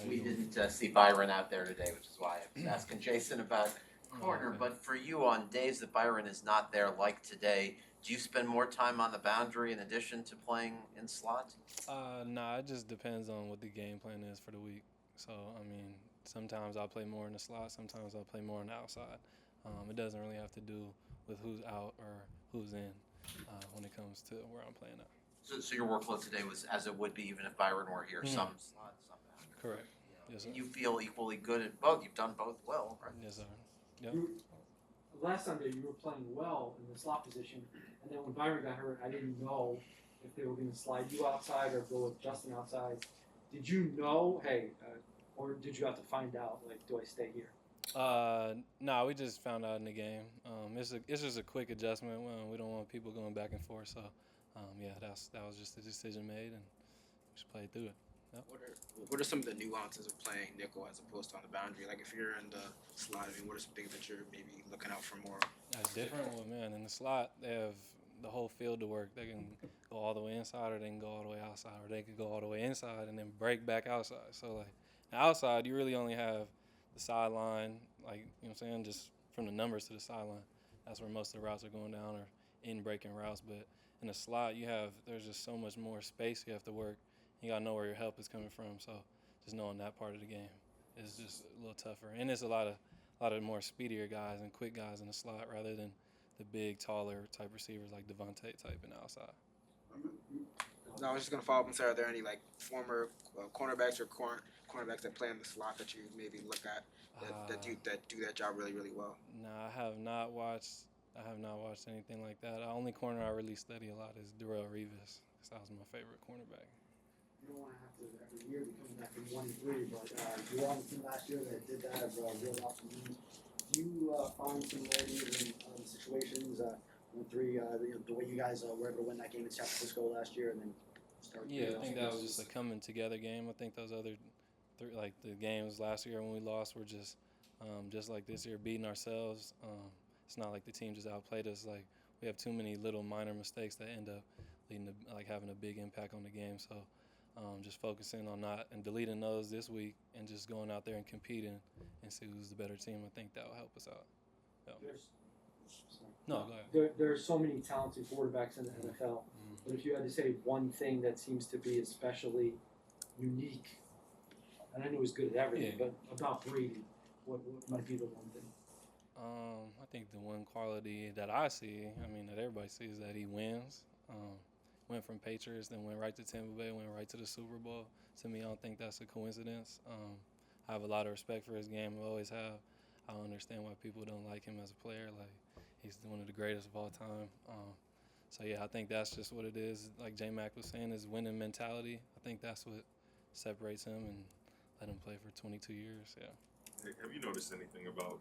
We didn't see Byron out there today, which is why I was asking Jason about corner. Okay. But for you, on days that Byron is not there, like today, do you spend more time on the boundary in addition to playing in slot? Nah, it just depends on what the game plan is for the week. So, I mean, sometimes I'll play more in the slot, sometimes I'll play more on the outside. It doesn't really have to do with who's out or who's in when it comes to where I'm playing at. So your workload today was as it would be even if Byron were here, some slot, some boundary. Correct. Yes, sir. And you feel equally good at both. You've done both well, right? Yes, sir. Yep. Last Sunday you were playing well in the slot position, and then when Byron got hurt, I didn't know if they were going to slide you outside or go with Justin outside. Did you know, or did you have to find out, like, do I stay here? No, we just found out in the game. It's just a quick adjustment. We don't want people going back and forth. So, that was just a decision made, and we just played through it. Yep. What are some of the nuances of playing nickel as opposed to on the boundary? Like if you're in the slot, I mean, what are some things that you're maybe looking out for more? That's different. Well, man, in the slot, they have the whole field to work. They can go all the way inside, or they can go all the way outside, or they could go all the way inside and then break back outside. So, like, the outside, you really only have the sideline, like, you know what I'm saying, just from the numbers to the sideline. That's where most of the routes are going down, or in breaking routes. But in the slot, there's just so much more space you have to work. You got to know where your help is coming from. So just knowing that part of the game is just a little tougher. And it's a lot of more speedier guys and quick guys in the slot rather than the big, taller type receivers like Devontae type in the outside. No, I was just gonna follow up and say, are there any like former cornerbacks or cornerbacks that play in the slot that you maybe look at that do that job really really well? No, I have not watched anything like that. The only corner I really study a lot is Darrelle Revis, because that was my favorite cornerback. You don't want to have to every year be coming back from 1-3, but you were on the team last year that did that, reeled off the teams. Do you find similarities in situations? 1-3, the way you guys were able to win that game in San Francisco last year, and then start. Yeah, I think that was just a coming together game. I think those other like the games last year when we lost were just like this year, beating ourselves. It's not like the team just outplayed us. Like, we have too many little minor mistakes that end up leading to like having a big impact on the game. So just focusing on not and deleting those this week and just going out there and competing and see who's the better team. I think that will help us out. Yeah. Go ahead. There's so many talented quarterbacks in the NFL, but if you had to say one thing that seems to be especially unique, and I know he's good at everything, but about Brady, what might be the one thing? I think the one quality that I see, I mean, that everybody sees, that he wins. Went from Patriots, then went right to Tampa Bay, went right to the Super Bowl. To me, I don't think that's a coincidence. I have a lot of respect for his game. I always have. I don't understand why people don't like him as a player. Like, he's one of the greatest of all time. So, yeah, I think that's just what it is. Like J-Mac was saying, his winning mentality. I think that's what separates him and let him play for 22 years, yeah. Have you noticed anything about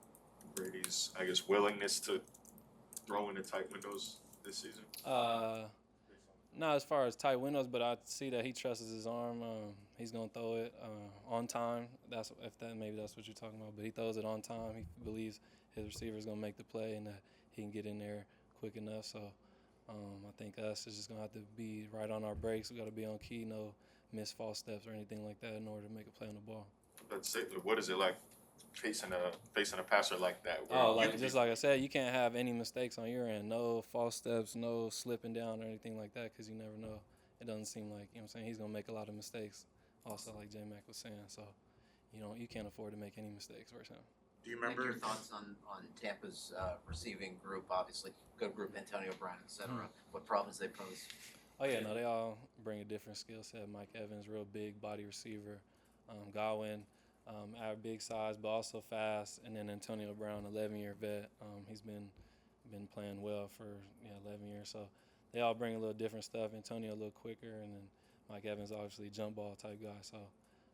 Brady's, I guess, willingness to throw in the tight windows this season? Not as far as tight windows, but I see that he trusts his arm. He's gonna throw it on time. Maybe that's what you're talking about. But he throws it on time. He believes his receiver's gonna make the play and that he can get in there quick enough. So I think us is just gonna have to be right on our brakes. We got to be on key, no miss false steps or anything like that in order to make a play on the ball. What is it like facing a passer like that? Just like I said, you can't have any mistakes on your end. No false steps, no slipping down or anything like that, because you never know. It doesn't seem like, you know what I'm saying, he's going to make a lot of mistakes also, like J-Mac was saying. So, you can't afford to make any mistakes versus him. Do you remember your thoughts on Tampa's receiving group? Obviously, good group, Antonio Brown, etc. What problems they pose? Oh, yeah, no, they all bring a different skill set. Mike Evans, real big body receiver. Godwin, our big size, but also fast. And then Antonio Brown, 11-year vet. He's been playing well for 11 years. So they all bring a little different stuff. Antonio a little quicker, and then Mike Evans obviously jump ball type guy. So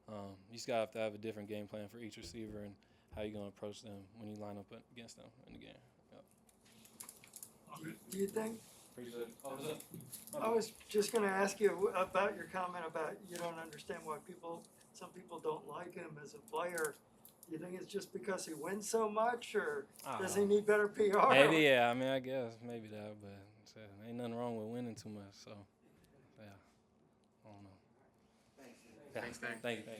you just got to have a different game plan for each receiver and how you're going to approach them when you line up against them in the game. Yep. Do you think? Appreciate it. I was just going to ask you about your comment about you don't understand why some people don't like him as a player. Do you think it's just because he wins so much, or does he need better PR? Maybe, yeah. I mean, I guess maybe that, but ain't nothing wrong with winning too much. So, yeah, I don't know. Thanks. Thank you.